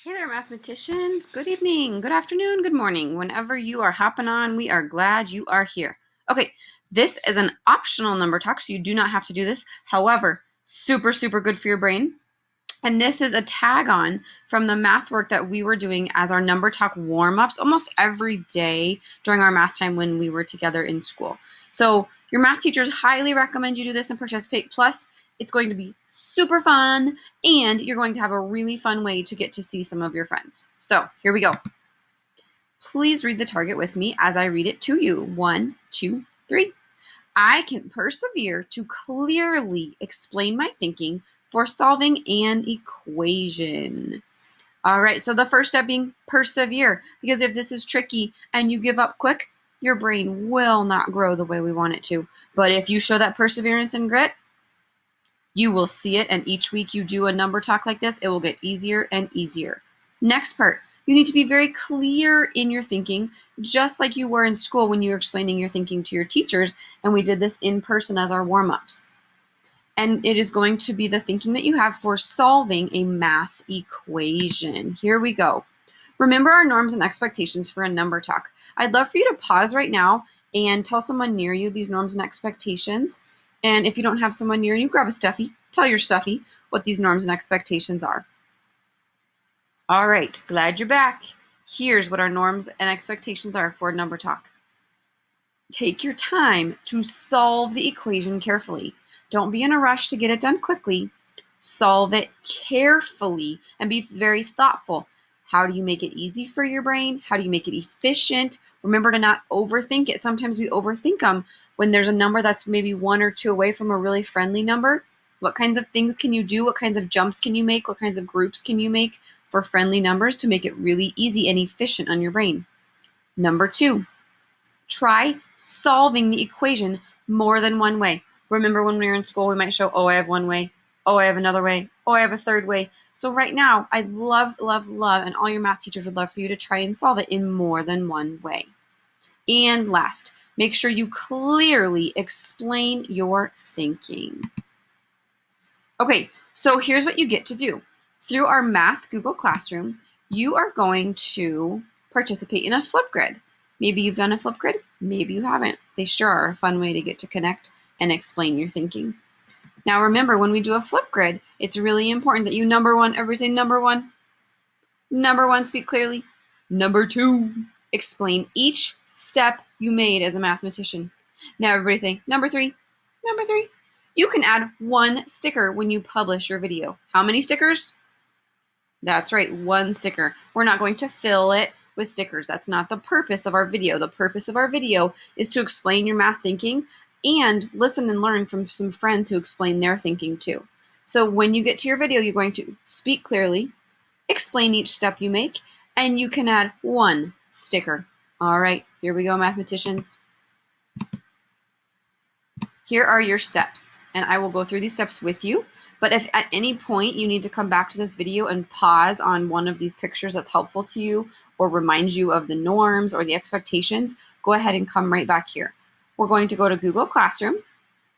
Hey there, mathematicians. Good evening, good afternoon, good morning. Whenever you are hopping on, we are glad you are here. Okay, this is an optional number talk, so you do not have to do this. However, super, super good for your brain. And this is a tag on from the math work that we were doing as our number talk warm-ups almost every day during our math time when we were together in school. So your math teachers highly recommend you do this and participate. Plus, it's going to be super fun, and you're going to have a really fun way to get to see some of your friends. So here we go. Please read the target with me as I read it to you. 1, 2, 3. I can persevere to clearly explain my thinking for solving an equation. All right, so the first step being persevere, because if this is tricky and you give up quick, your brain will not grow the way we want it to. But if you show that perseverance and grit, you will see it, and each week you do a number talk like this, it will get easier and easier. Next part, you need to be very clear in your thinking, just like you were in school when you were explaining your thinking to your teachers, and we did this in person as our warm-ups. And it is going to be the thinking that you have for solving a math equation. Here we go. Remember our norms and expectations for a number talk. I'd love for you to pause right now and tell someone near you these norms and expectations. And if you don't have someone near you, grab a stuffy. Tell your stuffy what these norms and expectations are. All right, glad you're back. Here's what our norms and expectations are for a number talk. Take your time to solve the equation carefully. Don't be in a rush to get it done quickly. Solve it carefully and be very thoughtful. How do you make it easy for your brain? How do you make it efficient? Remember to not overthink it. Sometimes we overthink them when there's a number that's maybe 1 or 2 away from a really friendly number. What kinds of things can you do? What kinds of jumps can you make? What kinds of groups can you make for friendly numbers to make it really easy and efficient on your brain? Number 2, try solving the equation more than one way. Remember when we were in school, we might show, oh, I have one way. Oh, I have another way. Oh, I have a third way. So right now, I'd love, and all your math teachers would love for you to try and solve it in more than one way. And last, make sure you clearly explain your thinking. Okay, so here's what you get to do. Through our Math Google Classroom, you are going to participate in a Flipgrid. Maybe you've done a Flipgrid, maybe you haven't. They sure are a fun way to get to connect and explain your thinking. Now remember, when we do a Flipgrid, it's really important that you number one, everybody say number one. Number one, speak clearly. Number 2, explain each step you made as a mathematician. Now everybody say number 3. Number 3. You can add 1 sticker when you publish your video. How many stickers? That's right, 1 sticker. We're not going to fill it with stickers. That's not the purpose of our video. The purpose of our video is to explain your math thinking and listen and learn from some friends who explain their thinking too. So when you get to your video, you're going to speak clearly, explain each step you make, and you can add 1 sticker. All right, here we go, mathematicians. Here are your steps, and I will go through these steps with you. But if at any point you need to come back to this video and pause on one of these pictures that's helpful to you or reminds you of the norms or the expectations, go ahead and come right back here. We're going to go to Google Classroom,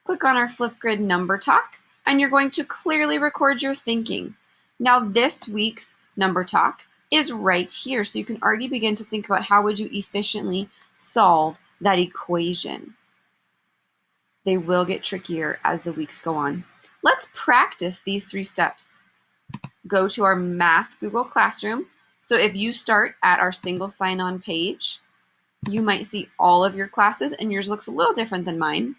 click on our Flipgrid number talk, and you're going to clearly record your thinking. Now this week's number talk is right here, so you can already begin to think about how would you efficiently solve that equation. They will get trickier as the weeks go on. Let's practice these 3 steps. Go to our Math Google Classroom. So if you start at our single sign-on page, you might see all of your classes, and yours looks a little different than mine.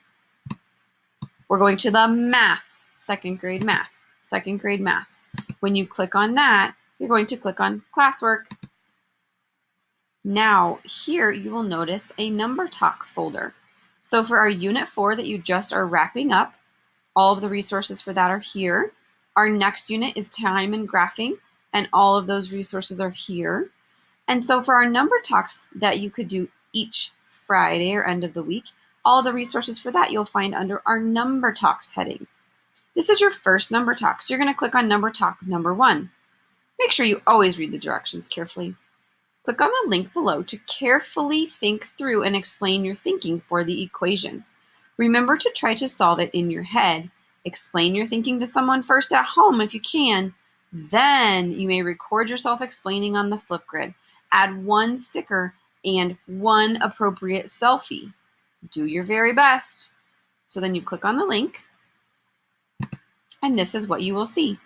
We're going to the Math, second grade math. When you click on that, you're going to click on Classwork. Now, here you will notice a Number Talk folder. So for our Unit 4 that you just are wrapping up, all of the resources for that are here. Our next unit is time and graphing, and all of those resources are here. And so for our number talks that you could do each Friday or end of the week, all the resources for that you'll find under our Number Talks heading. This is your first number talk, so you're going to click on Number Talk number 1. Make sure you always read the directions carefully. Click on the link below to carefully think through and explain your thinking for the equation. Remember to try to solve it in your head. Explain your thinking to someone first at home if you can, Then you may record yourself explaining on the Flipgrid. Add one sticker and one appropriate selfie. Do your very best. So then you click on the link, and this is what you will see.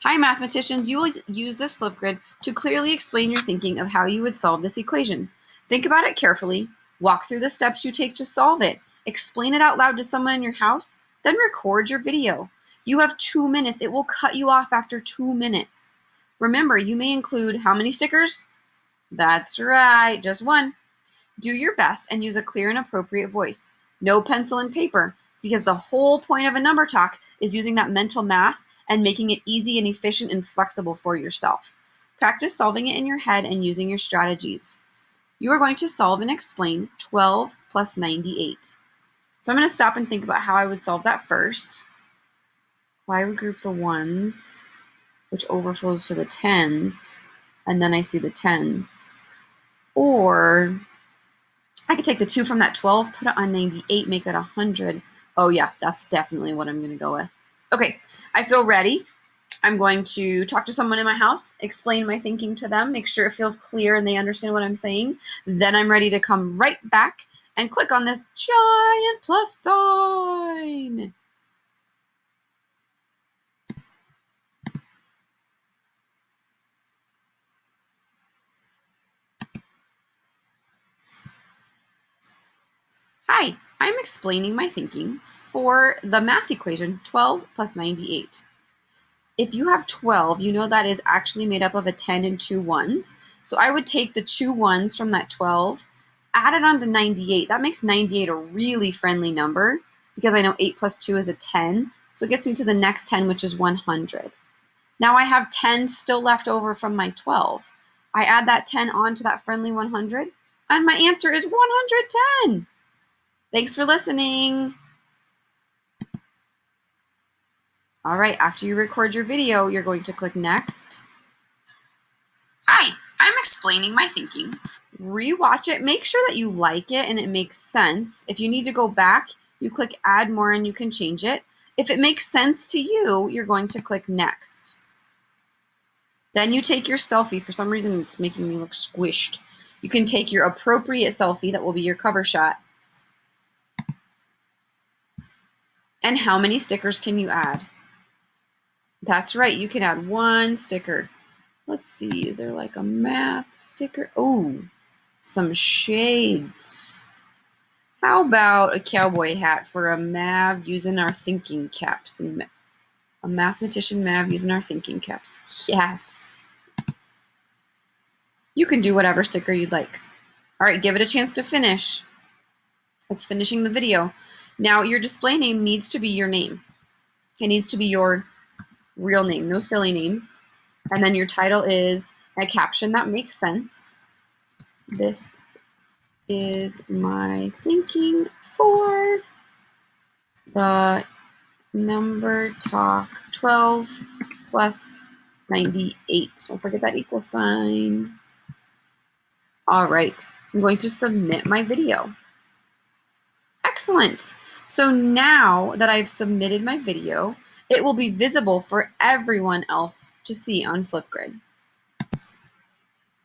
Hi, mathematicians. You will use this Flipgrid to clearly explain your thinking of how you would solve this equation. Think about it carefully. Walk through the steps you take to solve it. Explain it out loud to someone in your house. Then record your video. You have 2 minutes. It will cut you off after 2 minutes. Remember, you may include how many stickers? That's right, just one. Do your best and use a clear and appropriate voice. No pencil and paper, because the whole point of a number talk is using that mental math and making it easy and efficient and flexible for yourself. Practice solving it in your head and using your strategies. You are going to solve and explain 12 plus 98. So I'm going to stop and think about how I would solve that first. I would group the ones, which overflows to the tens, and then I see the tens. Or I could take the 2 from that 12, put it on 98, make that 100. Oh yeah, that's definitely what I'm going to go with. Okay, I feel ready. I'm going to talk to someone in my house, explain my thinking to them, make sure it feels clear and they understand what I'm saying. Then I'm ready to come right back and click on this giant plus sign. Hi, I'm explaining my thinking for the math equation 12 plus 98. If you have 12, you know that is actually made up of a 10 and 2 ones. So I would take the 2 ones from that 12, add it on to 98. That makes 98 a really friendly number because I know 8 plus 2 is a 10. So it gets me to the next 10, which is 100. Now I have 10 still left over from my 12. I add that 10 onto that friendly 100, and my answer is 110. Thanks for listening. All right, after you record your video, you're going to click next. Hi, I'm explaining my thinking. Rewatch it, make sure that you like it and it makes sense. If you need to go back, you click add more and you can change it. If it makes sense to you, you're going to click next. Then you take your selfie. For some reason, it's making me look squished. You can take your appropriate selfie that will be your cover shot. And how many stickers can you add? That's right, you can add one sticker. Let's see, is there like a math sticker? Oh, some shades. How about a cowboy hat for a Mav using our thinking caps? And a mathematician Mav using our thinking caps. Yes. You can do whatever sticker you'd like. All right, give it a chance to finish. It's finishing the video. Now, your display name needs to be your name. It needs to be your real name, no silly names. And then your title is a caption that makes sense. This is my thinking for the number talk 12 plus 98. Don't forget that equal sign. All right, I'm going to submit my video. Excellent. So now that I've submitted my video, it will be visible for everyone else to see on Flipgrid.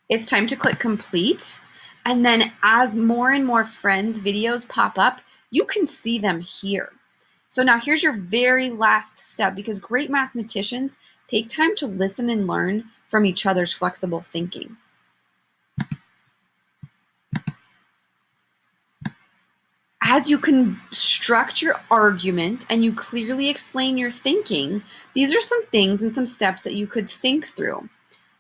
It's time to click complete. And then as more and more friends' videos pop up, you can see them here. So now here's your very last step, because great mathematicians take time to listen and learn from each other's flexible thinking. As you construct your argument and you clearly explain your thinking, these are some things and some steps that you could think through.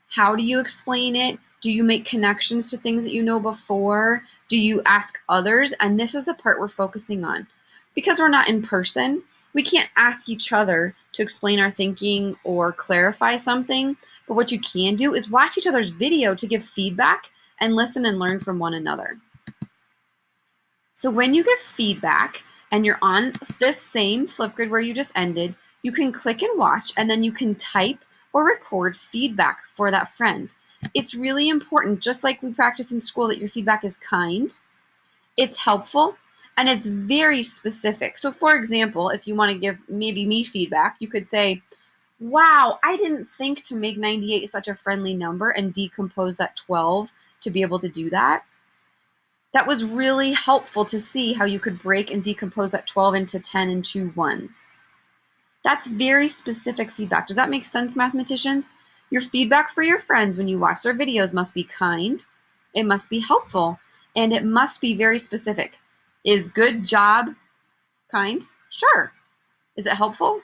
How do you explain it? Do you make connections to things that you know before? Do you ask others? And this is the part we're focusing on. Because we're not in person, we can't ask each other to explain our thinking or clarify something. But what you can do is watch each other's video to give feedback and listen and learn from one another. So when you give feedback and you're on this same Flipgrid where you just ended, you can click and watch, and then you can type or record feedback for that friend. It's really important, just like we practice in school, that your feedback is kind, it's helpful, and it's very specific. So for example, if you want to give maybe me feedback, you could say, Wow, I didn't think to make 98 such a friendly number and decompose that 12 to be able to do that. That was really helpful to see how you could break and decompose that 12 into 10 and 2 ones. That's very specific feedback. Does that make sense, mathematicians? Your feedback for your friends when you watch their videos must be kind, it must be helpful, and it must be very specific. Is good job kind? Sure. Is it helpful?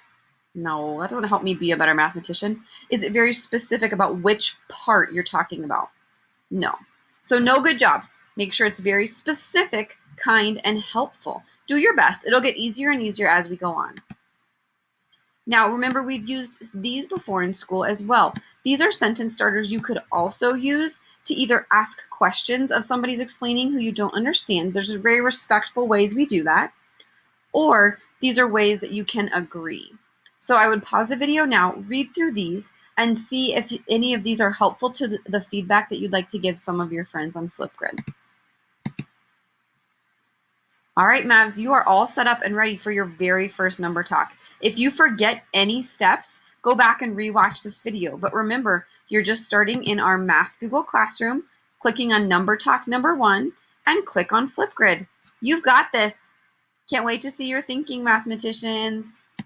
No, that doesn't help me be a better mathematician. Is it very specific about which part you're talking about? No. So no good jobs. Make sure it's very specific, kind, and helpful. Do your best. It'll get easier and easier as we go on. Now, remember, we've used these before in school as well. These are sentence starters you could also use to either ask questions of somebody's explaining who you don't understand. There's very respectful ways we do that. Or these are ways that you can agree. So I would pause the video now, read through these, and see if any of these are helpful to the feedback that you'd like to give some of your friends on Flipgrid. All right, Mavs, you are all set up and ready for your very first number talk. If you forget any steps, go back and rewatch this video. But remember, you're just starting in our Math Google Classroom, clicking on Number Talk number 1, and click on Flipgrid. You've got this. Can't wait to see your thinking, mathematicians.